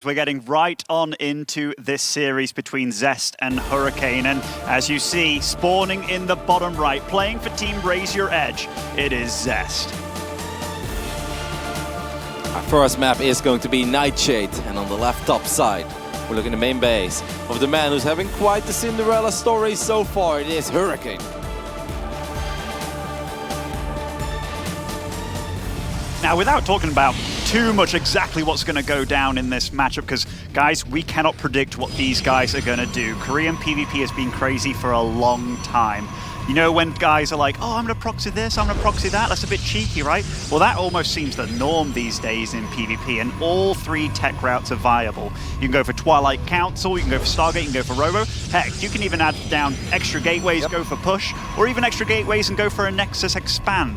We're getting right on into this series between Zest and Hurricane, and as you see, spawning in the bottom right, playing for Team Raise Your Edge, it is Zest. Our first map is going to be Nightshade, and on the left top side, we're looking at the main base of the man who's having quite the Cinderella story so far. It is Hurricane. Now, without talking about too much exactly what's going to go down in this matchup, because, guys, we cannot predict what these guys are going to do. Korean PvP has been crazy for a long time. You know, when guys are like, oh, I'm going to proxy this, I'm going to proxy that, that's a bit cheeky, right? Well, that almost seems the norm these days in PvP, and all three tech routes are viable. You can go for Twilight Council, you can go for Stargate, you can go for Robo. Heck, you can even add down extra gateways, go for Push, or even extra gateways and go for a Nexus Expand.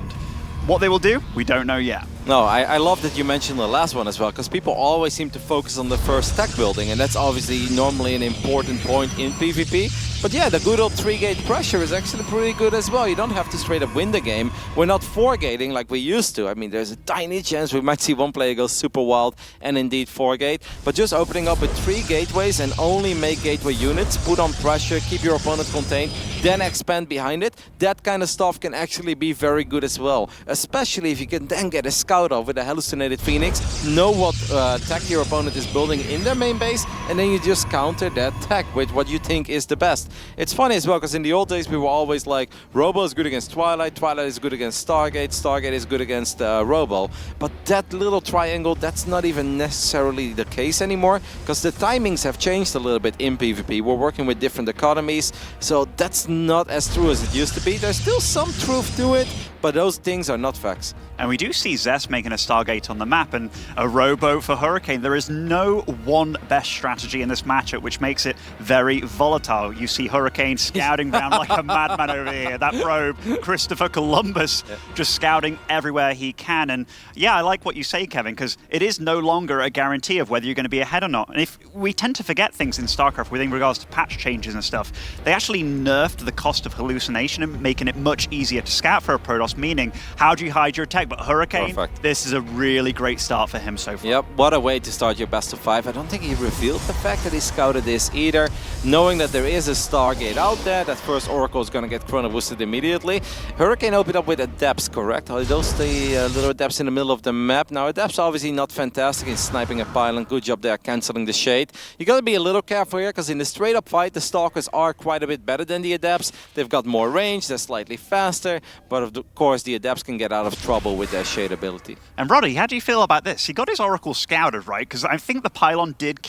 What they will do, we don't know yet. No, I love that you mentioned the last one as well, because people always seem to focus on the first tech building, and that's obviously normally an important point in PvP. But yeah, the good old 3-gate pressure is actually pretty good as well. You don't have to straight up win the game. We're not 4-gating like we used to. I mean, there's a tiny chance we might see one player go super wild and indeed 4-gate. But just opening up with 3 gateways and only make gateway units, put on pressure, keep your opponent contained, then expand behind it, that kind of stuff can actually be very good as well. Especially if you can then get a scout off with a hallucinated Phoenix, know what tech your opponent is building in their main base, and then you just counter that tech with what you think is the best. It's funny as well, because in the old days we were always like, Robo is good against Twilight, Twilight is good against Stargate, Stargate is good against Robo. But that little triangle, that's not even necessarily the case anymore, because the timings have changed a little bit in PvP. We're working with different economies, so that's not as true as it used to be. There's still some truth to it, but those things are not facts. And we do see Zest making a Stargate on the map and a Robo for Hurricane. There is no one best strategy in this matchup, which makes it very volatile. You see Hurricane scouting around like a madman over here. That probe, Christopher Columbus, just scouting everywhere he can. And yeah, I like what you say, Kevin, because it is no longer a guarantee of whether you're going to be ahead or not. And if we tend to forget things in StarCraft with regards to patch changes and stuff, they actually nerfed the cost of hallucination and making it much easier to scout for a Protoss, meaning how do you hide your tech? But Hurricane, perfect. This is a really great start for him so far. Yep, what a way to start your best of 5. I don't think he revealed the fact that he scouted this either, knowing that there is a Stargate out there. That first Oracle is going to get chrono boosted immediately. Hurricane opened up with Adepts, correct? Are those the little Adepts in the middle of the map? Now, Adepts obviously not fantastic in sniping a pylon. Good job there, cancelling the shade. You got to be a little careful here, because in the straight up fight, the Stalkers are quite a bit better than the Adepts. They've got more range, they're slightly faster, but of course the Adepts can get out of trouble with their shade ability. And Roddy, how do you feel about this? He got his Oracle scouted, right? Because I think the pylon did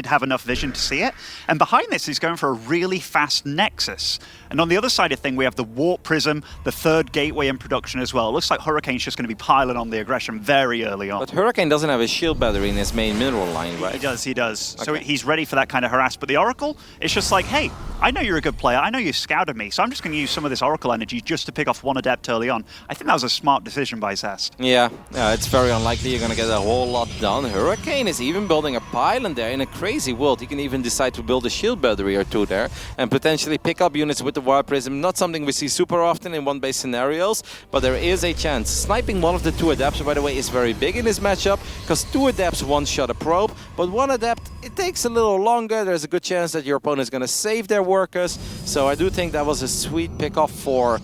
have enough vision to see it. And behind this, he's going for a really fast Nexus. And on the other side of thing, we have the Warp Prism, the 3rd gateway in production as well. It looks like Hurricane's just going to be piling on the aggression very early on. But Hurricane doesn't have a shield battery in his main mineral line, right? He does. Okay. So he's ready for that kind of harass. But the Oracle, it's just like, hey, I know you're a good player. I know you scouted me. So I'm just going to use some of this Oracle energy just to pick off one Adept early on. I think that was a smart decision by Zest. Yeah, it's very unlikely you're going to get a whole lot done. Hurricane is even building a pylon there in a crazy world. He can even decide to build a shield battery or two there and potentially pick up units with the Warp Prism. Not something we see super often in one-base scenarios, but there is a chance. Sniping one of the 2 Adepts, by the way, is very big in this matchup, because 2 Adepts one-shot a probe, but 1 Adept, it takes a little longer. There's a good chance that your opponent is going to save their workers. So I do think that was a sweet pick-off for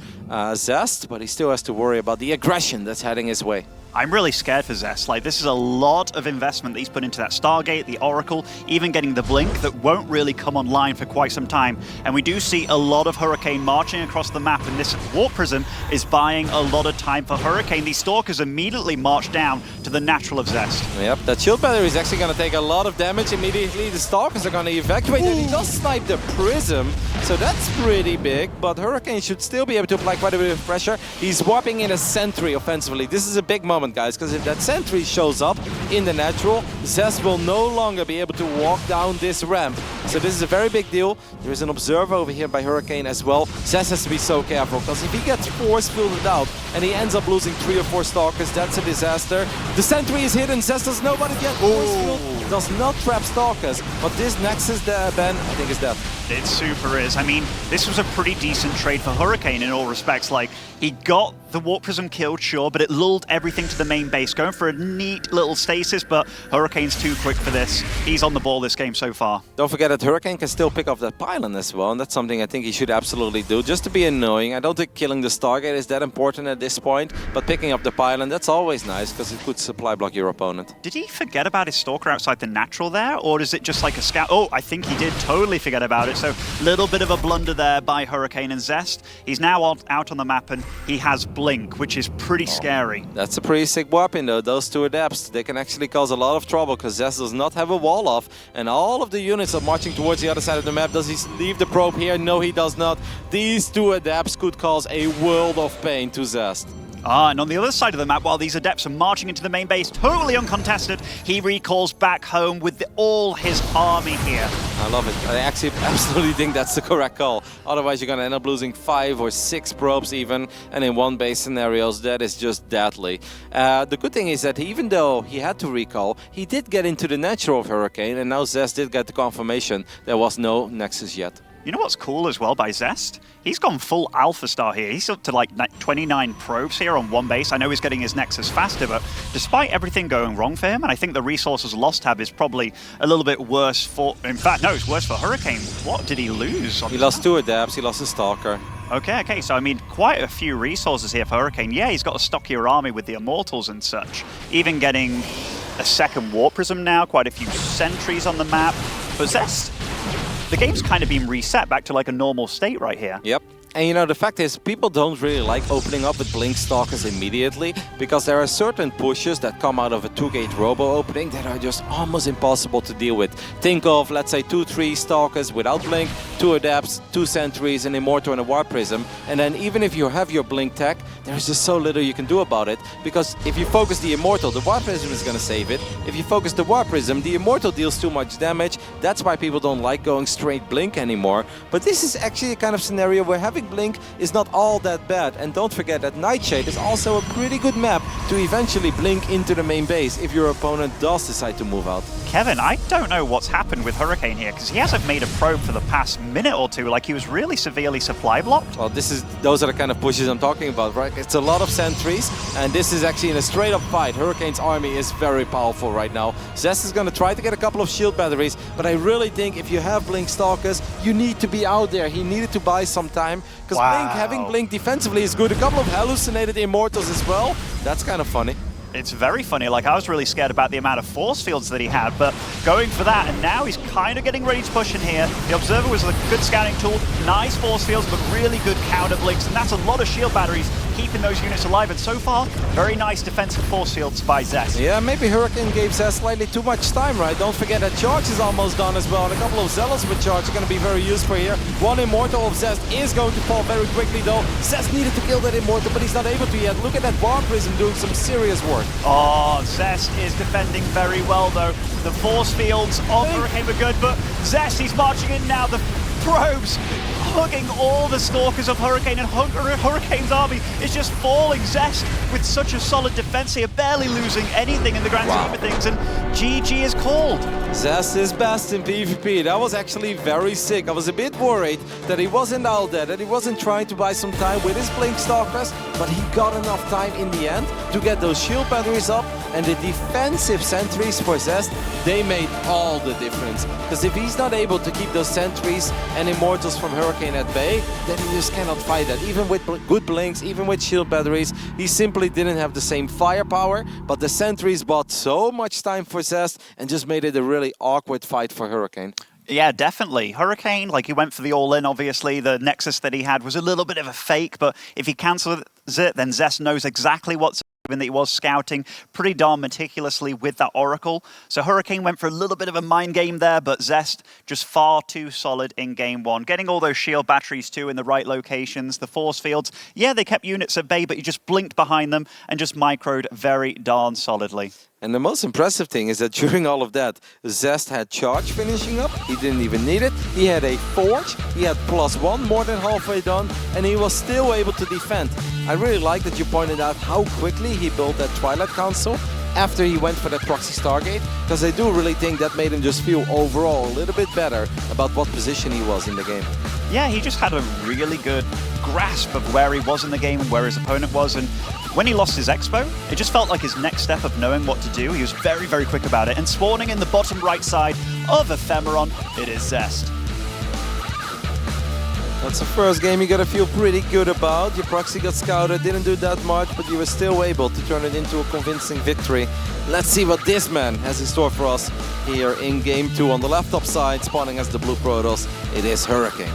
Zest, but he still has to worry about the aggression that's heading his way. I'm really scared for Zest. Like, this is a lot of investment that he's put into that Stargate, the Oracle, even getting the Blink that won't really come online for quite some time. And we do see a lot of Hurricane marching across the map, and this Warp Prism is buying a lot of time for Hurricane. These Stalkers immediately march down to the natural of Zest. Yep, that shield battery is actually going to take a lot of damage immediately. The Stalkers are going to evacuate, and he does snipe the Prism, so that's pretty big, but Hurricane should still be able to apply quite a bit of pressure. He's warping in a Sentry offensively. This is a big moment, guys, because if that Sentry shows up in the natural, Zest will no longer be able to walk down this ramp. So this is a very big deal. There is an Observer over here by Hurricane as well. Zest has to be so careful, because if he gets force fielded out and he ends up losing 3 or 4 Stalkers, that's a disaster. The Sentry is hidden. Zest does nobody get force field, does not trap Stalkers, but this Nexus there, Ben, I think is dead. It super is. I mean, this was a pretty decent trade for Hurricane in all respects. Like, he got the Warp Prism killed, sure, but it lulled everything to the main base, going for a neat little stasis, but Hurricane's too quick for this. He's on the ball this game so far. Don't forget that Hurricane can still pick up that pylon as well, and that's something I think he should absolutely do, just to be annoying. I don't think killing the Stargate is that important at this point, but picking up the pylon, that's always nice, because it could supply block your opponent. Did he forget about his Stalker outside the natural there, or is it just like a scout? Oh, I think he did totally forget about it, so little bit of a blunder there by Hurricane and Zest. He's now out on the map, and he has Blink, which is pretty scary. That's a pretty sick weapon though, those two adepts. They can actually cause a lot of trouble because Zest does not have a wall off, and all of the units are marching towards the other side of the map. Does he leave the probe here? No, he does not. These two adepts could cause a world of pain to Zest. And on the other side of the map, while these adepts are marching into the main base, totally uncontested, he recalls back home with all his army here. I love it. I actually absolutely think that's the correct call. Otherwise, you're going to end up losing 5 or 6 probes even, and in one base scenarios, that is just deadly. The good thing is that even though he had to recall, he did get into the natural of Hurricane, and now Zest did get the confirmation there was no Nexus yet. You know what's cool as well by Zest? He's gone full Alpha Star here. He's up to like 29 probes here on one base. I know he's getting his Nexus faster, but despite everything going wrong for him, and I think the resources lost tab is probably a little bit worse for... In fact, no, it's worse for Hurricane. What did he lose? He lost 2 adepts, he lost a Stalker. Okay, so I mean, quite a few resources here for Hurricane. Yeah, he's got a stockier army with the Immortals and such. Even getting a second Warp Prism now, quite a few sentries on the map. But Zest... the game's kind of been reset back to like a normal state right here. Yep. And you know, the fact is, people don't really like opening up with Blink Stalkers immediately, because there are certain pushes that come out of a 2-gate robo opening that are just almost impossible to deal with. Think of, let's say, 2-3 Stalkers without Blink, 2 Adepts, 2 Sentries, an Immortal and a Warp Prism, and then even if you have your Blink tech, there's just so little you can do about it, because if you focus the Immortal, the Warp Prism is going to save it. If you focus the Warp Prism, the Immortal deals too much damage. That's why people don't like going straight Blink anymore. But this is actually a kind of scenario where having Blink is not all that bad, and don't forget that Nightshade is also a pretty good map to eventually blink into the main base if your opponent does decide to move out. Kevin, I don't know what's happened with Hurricane here, because he hasn't made a probe for the past minute or two. Like, he was really severely supply blocked. Well, those are the kind of pushes I'm talking about, right? It's a lot of sentries, and this is actually in a straight up fight. Hurricane's army is very powerful right now. Zest is going to try to get a couple of shield batteries, but I really think if you have Blink Stalkers, you need to be out there. He needed to buy some time, because having Blink defensively is good. A couple of hallucinated Immortals as well. That's kind of funny. It's very funny. Like, I was really scared about the amount of force fields that he had, but going for that, and now he's kind of getting ready to push in here. The Observer was a good scouting tool, nice force fields, but really good counter blinks, and that's a lot of shield batteries keeping those units alive, and so far, very nice defensive force fields by Zest. Yeah, maybe Hurricane gave Zest slightly too much time, right? Don't forget that Charge is almost done as well, and a couple of Zealots with Charge are going to be very useful here. One Immortal of Zest is going to fall very quickly, though. Zest needed to kill that Immortal, but he's not able to yet. Look at that Warp Prism doing some serious work. Oh, Zest is defending very well, though. The force fields of Hurricane were good, but Zest, he's marching in now. The probes hugging all the Stalkers of Hurricane, and Hurricane's army is just falling. Zest with such a solid defense here, barely losing anything in the grand scheme of things, and GG is called. Zest is best in PvP. That was actually very sick. I was a bit worried that he wasn't out there, that he wasn't trying to buy some time with his Blink Stalkers, but he got enough time in the end to get those shield batteries up, and the defensive sentries for Zest, they made all the difference. Because if he's not able to keep those sentries and Immortals from Hurricane at bay, then he just cannot fight that. Even with good blinks, even with shield batteries, he simply didn't have the same firepower, but the sentries bought so much time for Zest and just made it a really awkward fight for Hurricane. Yeah, definitely. Hurricane, like, he went for the all-in, obviously. The Nexus that he had was a little bit of a fake, but if he cancels it, then Zest knows exactly what's that he was scouting pretty darn meticulously with that Oracle. So Hurricane went for a little bit of a mind game there, but Zest just far too solid in game one. Getting all those shield batteries too in the right locations, the force fields. Yeah, they kept units at bay, but he just blinked behind them and just microed very darn solidly. And the most impressive thing is that during all of that, Zest had Charge finishing up. He didn't even need it. He had a Forge. He had +1 more than halfway done, and he was still able to defend. I really like that you pointed out how quickly he built that Twilight Council, after he went for that proxy Stargate, because I do really think that made him just feel overall a little bit better about what position he was in the game. Yeah, he just had a really good grasp of where he was in the game and where his opponent was, and when he lost his Expo, it just felt like his next step of knowing what to do. He was very, very quick about it, and spawning in the bottom right side of Ephemeron, it is Zest. That's the first game you gotta feel pretty good about. Your proxy got scouted, didn't do that much, but you were still able to turn it into a convincing victory. Let's see what this man has in store for us here in game 2. On the left top side, spawning as the blue Protoss, it is Hurricane.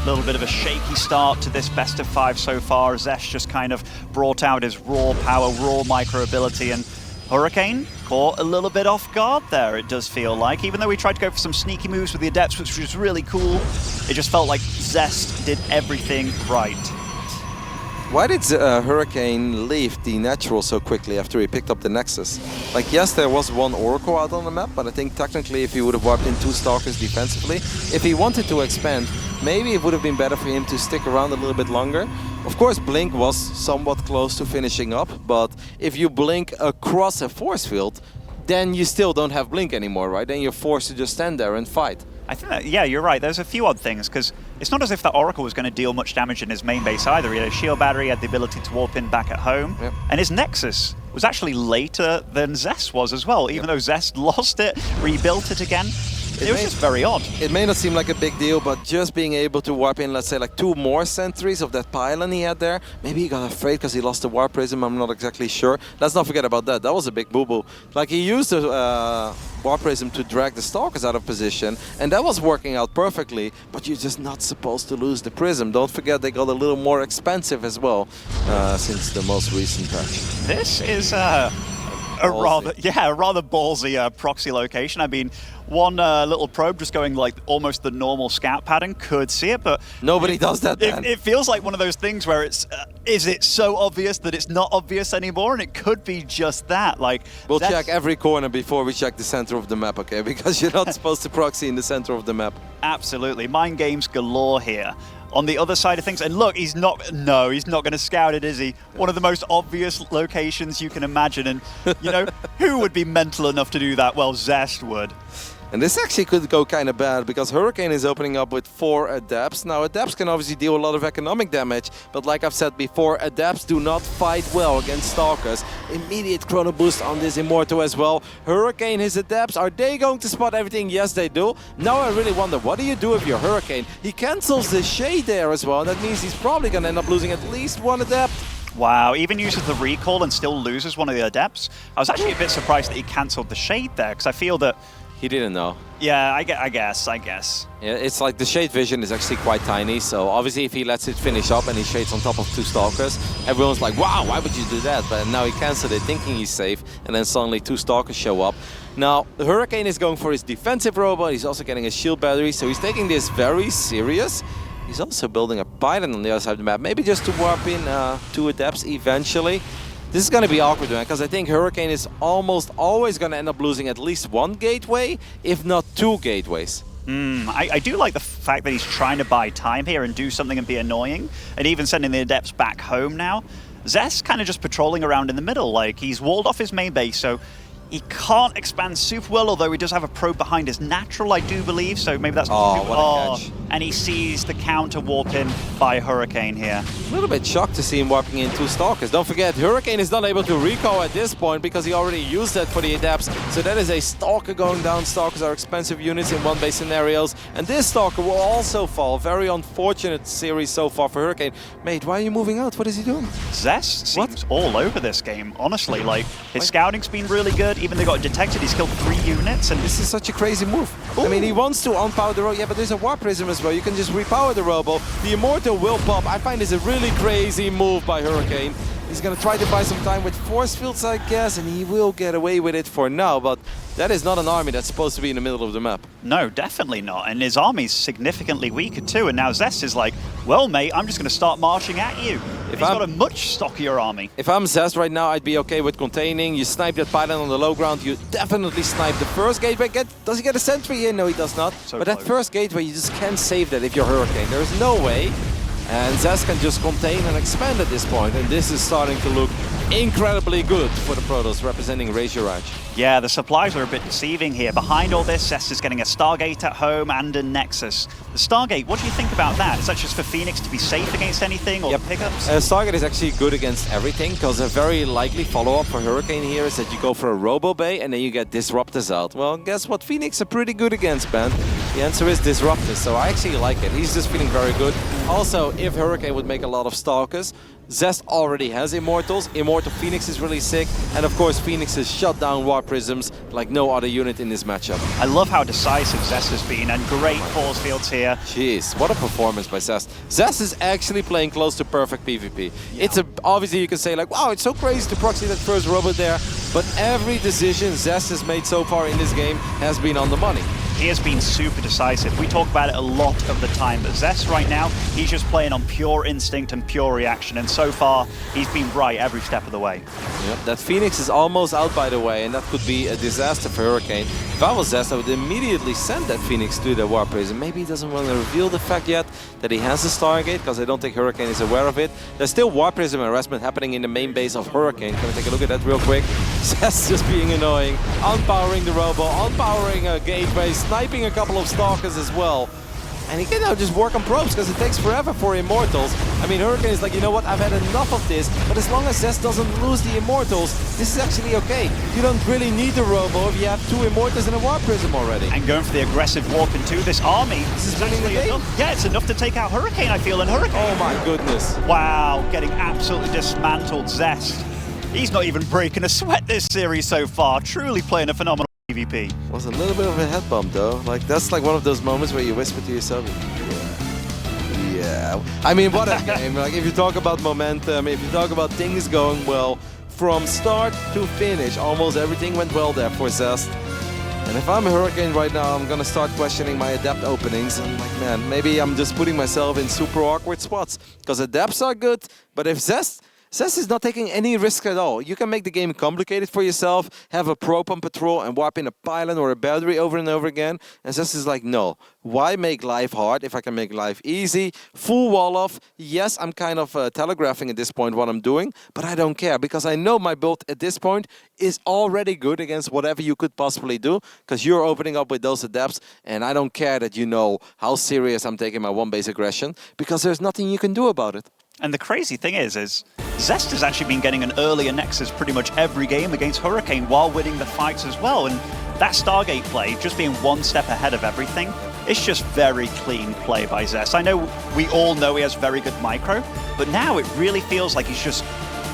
A little bit of a shaky start to this best of 5 so far. Zest just kind of brought out his raw power, raw micro ability, and Hurricane caught a little bit off guard there, it does feel like. Even though we tried to go for some sneaky moves with the Adepts, which was really cool, it just felt like Zest did everything right. Why did Hurricane leave the natural so quickly after he picked up the Nexus? Like, yes, there was one Oracle out on the map, but I think technically if he would have warped in 2 Stalkers defensively, if he wanted to expand, maybe it would have been better for him to stick around a little bit longer. Of course, Blink was somewhat close to finishing up, but if you blink across a force field, then you still don't have Blink anymore, right? Then you're forced to just stand there and fight. I think that, yeah, you're right. There's a few odd things, because it's not as if that Oracle was going to deal much damage in his main base either. He had a shield battery, had the ability to warp in back at home, Yep. and his Nexus was actually later than Zest was as well, even though Zest lost it, rebuilt it again. It was just very odd. It may not seem like a big deal, but just being able to warp in, let's say, like 2 more sentries of that pylon he had there, maybe he got afraid because he lost the Warp Prism, I'm not exactly sure. Let's not forget about that. That was a big boo-boo. Like, he used the Warp Prism to drag the Stalkers out of position, and that was working out perfectly, but you're just not supposed to lose the Prism. Don't forget they got a little more expensive as well since the most recent patch. This is a rather ballsy proxy location. I mean, one little probe just going like almost the normal scout pattern could see it, but nobody does that, man. It feels like one of those things where it's is it so obvious that it's not obvious anymore, and it could be just that. Like, we'll check every corner before we check the center of the map, okay? Because you're not supposed to proxy in the center of the map. Absolutely, mind games galore here. On the other side of things, and look, he's not going to scout it, is he? One of the most obvious locations you can imagine, and you know, who would be mental enough to do that? Well, Zest would. And this actually could go kind of bad, because Hurricane is opening up with 4 Adepts. Now, Adepts can obviously deal a lot of economic damage, but like I've said before, Adepts do not fight well against Stalkers. Immediate chrono boost on this Immortal as well. Hurricane, his Adepts, are they going to spot everything? Yes, they do. Now I really wonder, what do you do with your Hurricane? He cancels the Shade there as well, and that means he's probably going to end up losing at least 1 Adept. Wow, even uses the recall and still loses one of the Adepts. I was actually a bit surprised that he cancelled the Shade there, because I feel that... He didn't know. Yeah, I guess. Yeah, it's like the Shade vision is actually quite tiny, so obviously if he lets it finish up and he shades on top of 2 Stalkers, everyone's like, wow, why would you do that? But now he cancelled it thinking he's safe, and then suddenly 2 Stalkers show up. Now, the Hurricane is going for his defensive robot, he's also getting a shield battery, so he's taking this very serious. He's also building a pylon on the other side of the map, maybe just to warp in 2 Adepts eventually. This is going to be awkward, man, because I think Hurricane is almost always going to end up losing at least 1 gateway, if not 2 gateways. I do like the fact that he's trying to buy time here and do something and be annoying, and even sending the Adepts back home now. Zest kind of just patrolling around in the middle, like he's walled off his main base, so he can't expand super well, although he does have a probe behind his natural, I do believe, so maybe that's... Oh, what a catch. And he sees the counter warp in by Hurricane here. A little bit shocked to see him warping in 2 Stalkers. Don't forget, Hurricane is not able to recall at this point because he already used that for the Adepts. So that is a Stalker going down. Stalkers are expensive units in 1-base scenarios. And this Stalker will also fall. Very unfortunate series so far for Hurricane. Mate, why are you moving out? What is he doing? Zest seems all over this game, honestly. Like, his scouting's been really good. Even they got detected, he's killed 3 units. And this is such a crazy move. Ooh. I mean, he wants to unpower the robo. Yeah, but there's a Warp Prism as well. You can just repower the robo. The Immortal will pop. I find this a really crazy move by Hurricane. He's going to try to buy some time with force fields, I guess, and he will get away with it for now, but that is not an army that's supposed to be in the middle of the map. No, definitely not, and his army's significantly weaker too, and now Zest is like, well, mate, I'm just going to start marching at you. He's got a much stockier army. If I'm Zest right now, I'd be okay with containing. You snipe that pylon on the low ground, you definitely snipe the first gateway. Does he get a sentry here? No, he does not. But that first gateway, you just can't save that if you're Hurricane. There is no way. And Zest can just contain and expand at this point, and this is starting to look incredibly good for the Protoss representing Razor Raj. Yeah, the supplies are a bit deceiving here. Behind all this, Zest is getting a Stargate at home and a Nexus. The Stargate, what do you think about that? Is that just for Phoenix to be safe against anything, or pickups? Stargate is actually good against everything, because a very likely follow-up for Hurricane here is that you go for a Robo Bay and then you get Disruptors out. Well, guess what Phoenix are pretty good against, Ben? The answer is Disruptors, so I actually like it. He's just feeling very good. Also, if Hurricane would make a lot of Stalkers, Zest already has Immortals. Immortal Phoenix is really sick. And of course, Phoenix has shut down War Prisms like no other unit in this matchup. I love how decisive Zest has been, and great force fields here. Jeez, what a performance by Zest. Zest is actually playing close to perfect PvP. Yeah. It's obviously you can say like, wow, it's so crazy to proxy that first robot there. But every decision Zest has made so far in this game has been on the money. He has been super decisive. We talk about it a lot of the time, but Zest right now, he's just playing on pure instinct and pure reaction, and so far, he's been right every step of the way. Yep, that Phoenix is almost out, by the way, and that could be a disaster for Hurricane. If I was Zest, I would immediately send that Phoenix to the War Prison. Maybe he doesn't want to reveal the fact yet that he has a Stargate, because I don't think Hurricane is aware of it. There's still War Prism harassment happening in the main base of Hurricane. Can we take a look at that real quick? Zest just being annoying, unpowering the Robo, unpowering a gateway, sniping a couple of Stalkers as well. And he can now just work on probes, because it takes forever for Immortals. I mean, Hurricane is like, you know what, I've had enough of this, but as long as Zest doesn't lose the Immortals, this is actually okay. You don't really need the Robo if you have 2 Immortals and a War Prism already. And going for the aggressive warp into this army. This is winning the game. Enough. Yeah, it's enough to take out Hurricane, I feel, and Hurricane. Oh my goodness. Wow, getting absolutely dismantled Zest. He's not even breaking a sweat this series so far, truly playing a phenomenal PvP. Was a little bit of a head bump though. Like that's like one of those moments where you whisper to yourself, yeah. I mean, what a game. Like if you talk about momentum, if you talk about things going well, from start to finish, almost everything went well there for Zest. And if I'm a Hurricane right now, I'm gonna start questioning my Adept openings. And like, man, maybe I'm just putting myself in super awkward spots. Because Adepts are good, but if Zest is not taking any risk at all. You can make the game complicated for yourself, have a probe on patrol and warp in a pylon or a battery over and over again. And Zest is like, no, why make life hard if I can make life easy? Full wall off. Yes, I'm kind of telegraphing at this point what I'm doing, but I don't care because I know my build at this point is already good against whatever you could possibly do because you're opening up with those adepts and I don't care that you know how serious I'm taking my one base aggression because there's nothing you can do about it. And the crazy thing is Zest has actually been getting an earlier Nexus pretty much every game against Hurricane while winning the fights as well. And that Stargate play, just being one step ahead of everything, it's just very clean play by Zest. I know we all know he has very good micro, but now it really feels like he's just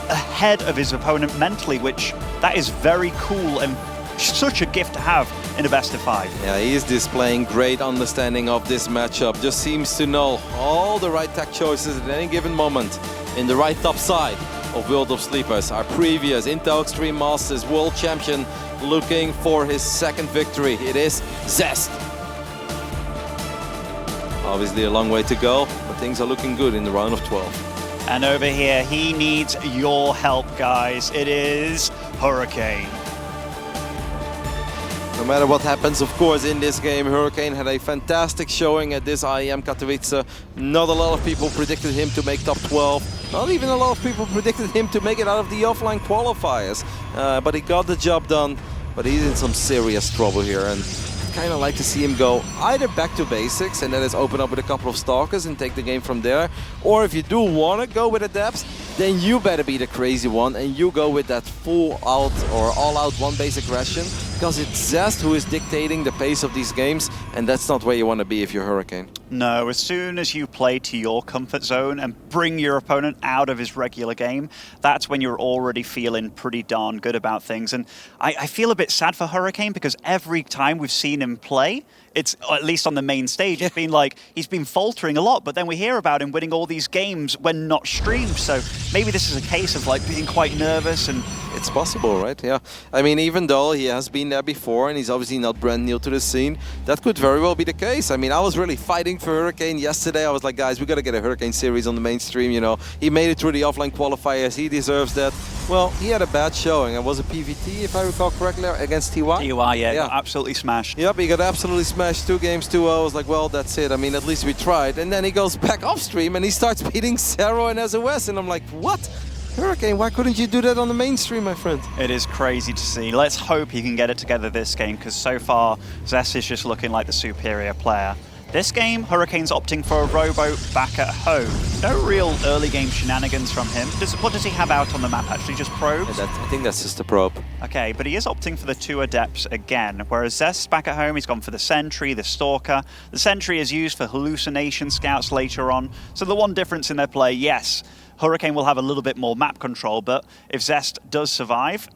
ahead of his opponent mentally, which that is very cool and such a gift to have in a best of 5. Yeah, he is displaying great understanding of this matchup. Just seems to know all the right tech choices at any given moment in the right top side of World of Sleepers. Our previous Intel Extreme Masters World Champion looking for his second victory. It is Zest. Obviously a long way to go, but things are looking good in the round of 12. And over here, he needs your help, guys. It is Hurricane. No matter what happens, of course, in this game, Hurricane had a fantastic showing at this IEM Katowice. Not a lot of people predicted him to make top 12. Not even a lot of people predicted him to make it out of the offline qualifiers. But he got the job done. But he's in some serious trouble here. And I'd kind of like to see him go either back to basics and that is open up with a couple of Stalkers and take the game from there. Or if you do want to go with Adepts, then you better be the crazy one and you go with that full out or all out one base aggression because it's Zest who is dictating the pace of these games and that's not where you want to be if you're Hurricane. No, as soon as you play to your comfort zone and bring your opponent out of his regular game, that's when you're already feeling pretty darn good about things. And I feel a bit sad for Hurricane because every time we've seen him play, it's at least on the main stage, it's been like he's been faltering a lot, but then we hear about him winning all these games when not streamed. So maybe this is a case of like being quite nervous and it's possible, right? Yeah. I mean, even though he has been there before and he's obviously not brand new to the scene, that could very well be the case. I mean, I was really fighting rooting for Hurricane. Yesterday I was like, guys, we got to get a Hurricane series on the mainstream, you know. He made it through the offline qualifiers. He deserves that. Well, he had a bad showing. It was a PVT, if I recall correctly, against TY. TY, yeah, got absolutely smashed. Yep, he got absolutely smashed. 2 games, 2-0. I was like, well, that's it. I mean, at least we tried. And then he goes back off stream and he starts beating Zero and SOS. And I'm like, what? Hurricane, why couldn't you do that on the mainstream, my friend? It is crazy to see. Let's hope he can get it together this game, because so far, Zest is just looking like the superior player. This game, Hurricane's opting for a rowboat back at home. No real early game shenanigans from him. What does he have out on the map, actually? Just probes? Yeah, I think that's just a probe. Okay, but he is opting for the 2 Adepts again, whereas Zest back at home, he's gone for the Sentry, the Stalker. The Sentry is used for hallucination scouts later on. So the one difference in their play, yes, Hurricane will have a little bit more map control, but if Zest does survive,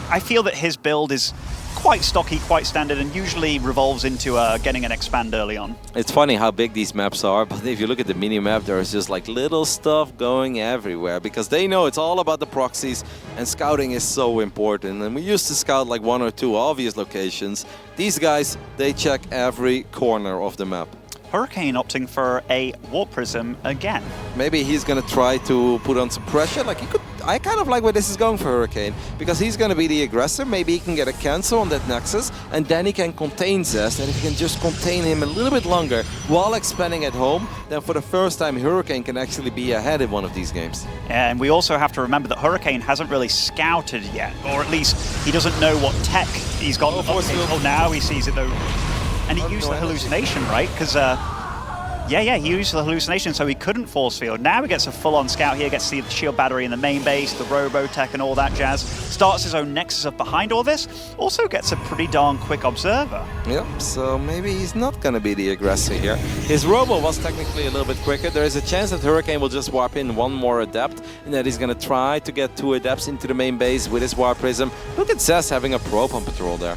I feel that his build is quite stocky, quite standard, and usually revolves into getting an expand early on. It's funny how big these maps are, but if you look at the mini-map, there's just like little stuff going everywhere, because they know it's all about the proxies, and scouting is so important. And we used to scout like 1 or 2 obvious locations. These guys, they check every corner of the map. Hurricane opting for a Warp Prism again. Maybe he's going to try to put on some pressure. Like he could. I kind of like where this is going for Hurricane, because he's going to be the aggressor. Maybe he can get a cancel on that Nexus, and then he can contain Zest, and if he can just contain him a little bit longer while expanding at home, then for the first time Hurricane can actually be ahead in one of these games. And we also have to remember that Hurricane hasn't really scouted yet, or at least he doesn't know what tech he's got. Oh, now he sees it though. And he used the hallucination, right? Because, yeah, he used the hallucination, so he couldn't force field. Now he gets a full-on scout here, gets to see the shield battery in the main base, the Robotech and all that jazz. Starts his own Nexus up behind all this. Also gets a pretty darn quick observer. Yep, so maybe he's not going to be the aggressor here. His Robo was technically a little bit quicker. There is a chance that Hurricane will just warp in 1 more Adept, and that he's going to try to get 2 Adepts into the main base with his Warp Prism. Look at Zest having a probe on patrol there.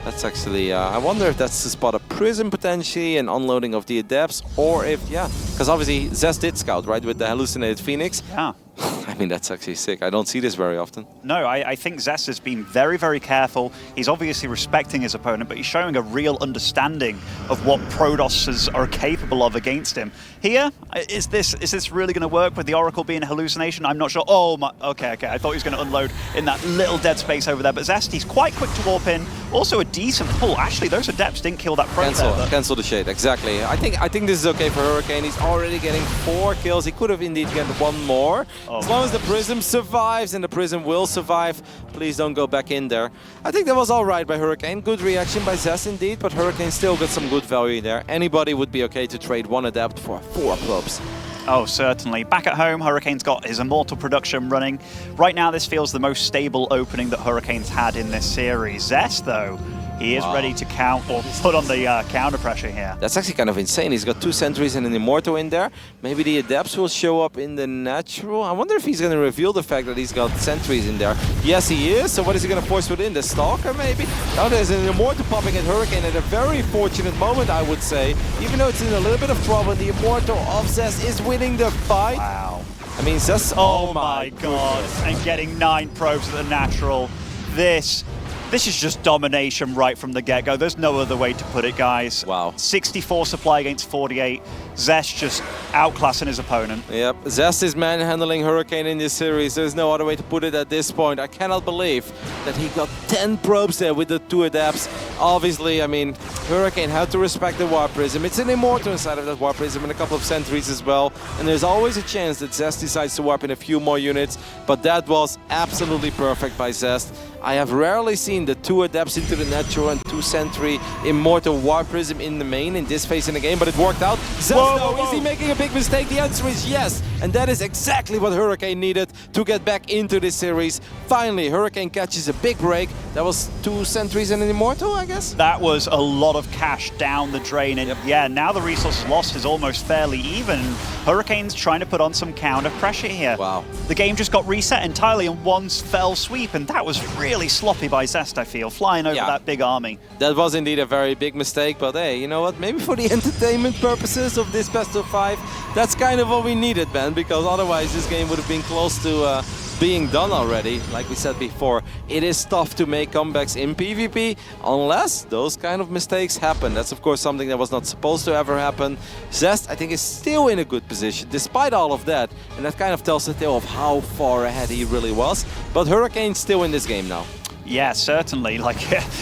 That's actually, I wonder if that's to spot a Prism potentially and unloading of the Adepts, or if, because obviously Zest did scout, right, with the hallucinated Phoenix. Yeah. I mean, that's actually sick. I don't see this very often. No, I think Zest has been very, very careful. He's obviously respecting his opponent, but he's showing a real understanding of what Prodosses are capable of against him. Here, is this really going to work with the Oracle being a hallucination? I'm not sure. Oh, my, okay. I thought he was going to unload in that little dead space over there, but Zest, he's quite quick to warp in. Also a decent pull. Actually, those Adepts didn't kill that Probe there. Cancel the shade, exactly. I think this is okay for Hurricane. He's already getting 4 kills. He could have indeed gotten 1 more. As long as the Prism survives, and the Prism will survive, please don't go back in there. I think that was all right by Hurricane. Good reaction by Zest indeed, but Hurricane still got some good value there. Anybody would be okay to trade 1 Adept for 4 probes. Oh, certainly. Back at home, Hurricane's got his Immortal production running. Right now, this feels the most stable opening that Hurricane's had in this series. Zest, though, he is ready to count or put on the counter pressure here. That's actually kind of insane. He's got 2 Sentries and an Immortal in there. Maybe the Adepts will show up in the natural. I wonder if he's going to reveal the fact that he's got Sentries in there. Yes, he is. So what is he going to force within? The Stalker, maybe? Now there's an Immortal popping at Hurricane at a very fortunate moment, I would say. Even though it's in a little bit of trouble, the Immortal of Zest is winning the fight. Wow. I mean, Zest... Oh my god. And getting 9 probes at the natural. This is just domination right from the get-go. There's no other way to put it, guys. Wow. 64 supply against 48. Zest just outclassing his opponent. Yep, Zest is manhandling Hurricane in this series. There's no other way to put it at this point. I cannot believe that he got 10 probes there with the 2 Adepts. Obviously, I mean, Hurricane had to respect the Warp Prism. It's an Immortal inside of that Warp Prism and a couple of Sentries as well. And there's always a chance that Zest decides to warp in a few more units. But that was absolutely perfect by Zest. I have rarely seen the 2 Adepts into the natural and 2 Sentry Immortal Warp Prism in the main in this phase in the game, but it worked out. Zest, though, is he making a big mistake? The answer is yes, and that is exactly what Hurricane needed to get back into this series. Finally, Hurricane catches a big break. That was 2 Sentries and an Immortal, I guess? That was a lot of cash down the drain, and yeah, now the resource lost is almost fairly even. Hurricane's trying to put on some counter pressure here. Wow. The game just got reset entirely in one fell sweep, and that was really sloppy by Zest, I feel, flying over that big army. That was indeed a very big mistake, but hey, you know what? Maybe for the entertainment purposes of this best of 5, that's kind of what we needed, man, because otherwise this game would have been close to being done already. Like we said before, it is tough to make comebacks in PvP unless those kind of mistakes happen. That's of course something that was not supposed to ever happen. Zest, I think, is still in a good position despite all of that, and that kind of tells the tale of how far ahead he really was. But Hurricane's still in this game now. Yeah, certainly. Like,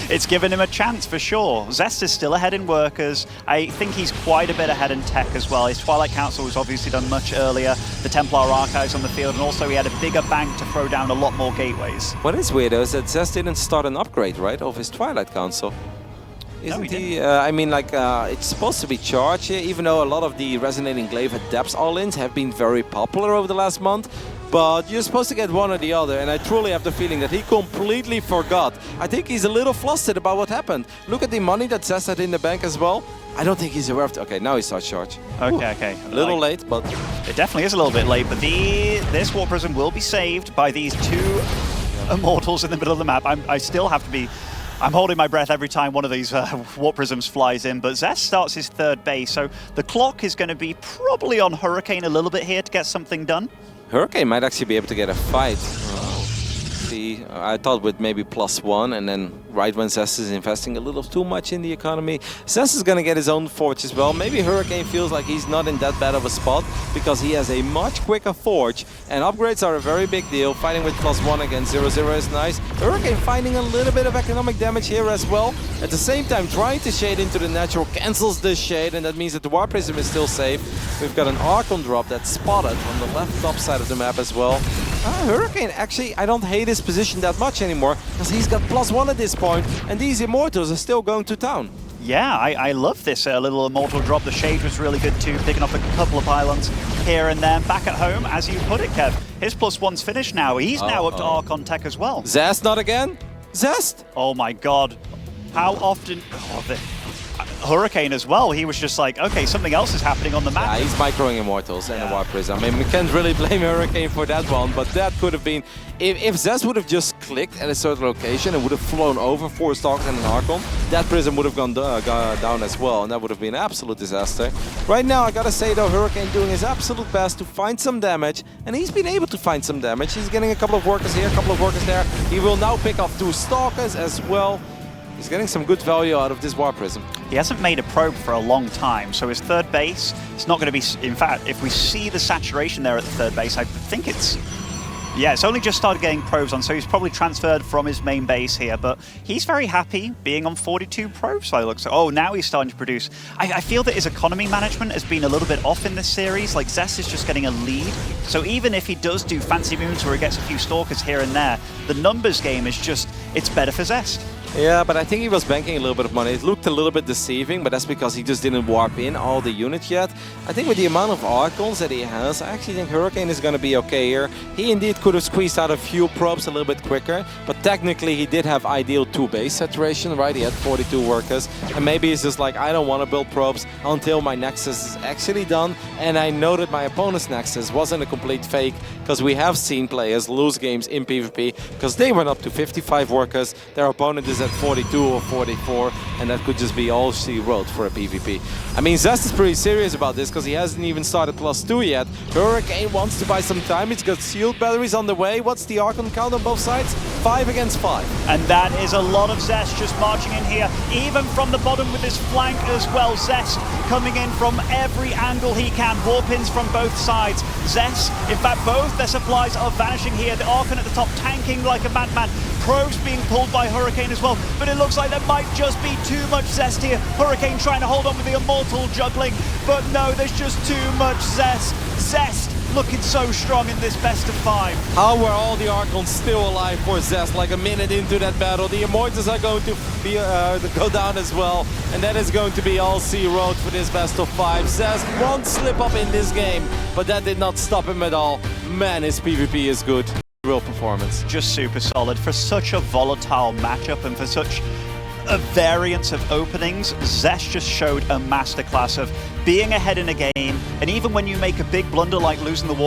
it's given him a chance for sure. Zest is still ahead in workers. I think he's quite a bit ahead in tech as well. His Twilight Council was obviously done much earlier. The Templar Archives on the field, and also he had a bigger bank to throw down a lot more gateways. What is weird though is that Zest didn't start an upgrade, right, of his Twilight Council. Isn't he? I mean, like, it's supposed to be charged here, even though a lot of the Resonating Glaive at Depths all-ins have been very popular over the last month. But you're supposed to get one or the other, and I truly have the feeling that he completely forgot. I think he's a little flustered about what happened. Look at the money that Zest had in the bank as well. I don't think he's aware of it. Okay, now he starts charge. Okay. A little late, but... It definitely is a little bit late, but this Warp Prism will be saved by these two Immortals in the middle of the map. I still have to be... I'm holding my breath every time one of these Warp Prisms flies in, but Zest starts his third base, so the clock is going to be probably on Hurricane a little bit here to get something done. Hurricane might actually be able to get a fight. See, I thought with maybe +1, and then right when Zest is investing a little too much in the economy, Zest is going to get his own forge as well. Maybe Hurricane feels like he's not in that bad of a spot because he has a much quicker forge, and upgrades are a very big deal. Fighting with +1 against 0-0 is nice. Hurricane finding a little bit of economic damage here as well. At the same time, trying to shade into the natural cancels this shade, and that means that the Warp Prism is still safe. We've got an Archon drop that's spotted on the left top side of the map as well. Hurricane, actually, I don't hate his position that much anymore because he's got +1 at this point, and these Immortals are still going to town. Yeah, I love this little Immortal drop. The shade was really good too, picking up a couple of pylons here and there. Back at home, as you put it, Kev, his +1's finished now. He's now up to Archon tech as well. Zest not again? Zest? Oh my god. How often... Hurricane as well, he was just like, okay, something else is happening on the map. Yeah, he's microing Immortals and a Warp Prism. I mean, we can't really blame Hurricane for that one, but that could have been... If Zest would have just clicked at a certain location and would have flown over 4 Stalkers and an Archon, that Prism would have gone down as well, and that would have been an absolute disaster. Right now, I gotta say though, Hurricane doing his absolute best to find some damage, and he's been able to find some damage. He's getting a couple of workers here, a couple of workers there. He will now pick off 2 Stalkers as well. He's getting some good value out of this Warp Prism. He hasn't made a probe for a long time, so his third base, it's not going to be... In fact, if we see the saturation there at the third base, I think it's... Yeah, it's only just started getting probes on, so he's probably transferred from his main base here, but he's very happy being on 42 probes by the looks of it. Oh, now he's starting to produce. I feel that his economy management has been a little bit off in this series. Like, Zest is just getting a lead, so even if he does do fancy moves where he gets a few Stalkers here and there, the numbers game is just... It's better for Zest. Yeah, but I think he was banking a little bit of money. It looked a little bit deceiving, but that's because he just didn't warp in all the units yet. I think with the amount of Archons that he has, I actually think Hurricane is going to be okay here. He indeed could have squeezed out a few probes a little bit quicker, but technically he did have ideal 2 base saturation, right? He had 42 workers, and maybe it's just like, I don't want to build probes until my Nexus is actually done, and I know that my opponent's Nexus wasn't a complete fake, because we have seen players lose games in PvP, because they went up to 55 workers, their opponent is at 42 or 44, and that could just be all she wrote for a PvP. I mean, Zest is pretty serious about this because he hasn't even started +2 yet. Hurricane wants to buy some time. He's got shield batteries on the way. What's the Archon count on both sides? 5 against 5. And that is a lot of Zest just marching in here, even from the bottom with his flank as well. Zest coming in from every angle he can. Warpins from both sides. Zest, in fact, both their supplies are vanishing here. The Archon at the top tanking like a madman. Probes being pulled by Hurricane as well, but it looks like there might just be too much Zest here. Hurricane trying to hold on with the Immortal juggling, but no, there's just too much Zest. Zest looking so strong in this best of 5. How were all the Archons still alive for Zest like a minute into that battle? The Immortals are going to be, go down as well, and that is going to be all C road for this best of 5. Zest won't slip up in this game, but that did not stop him at all. Man, his PvP is good. Real performance. Just super solid for such a volatile matchup and for such a variance of openings. Zest just showed a masterclass of being ahead in a game, and even when you make a big blunder like losing the War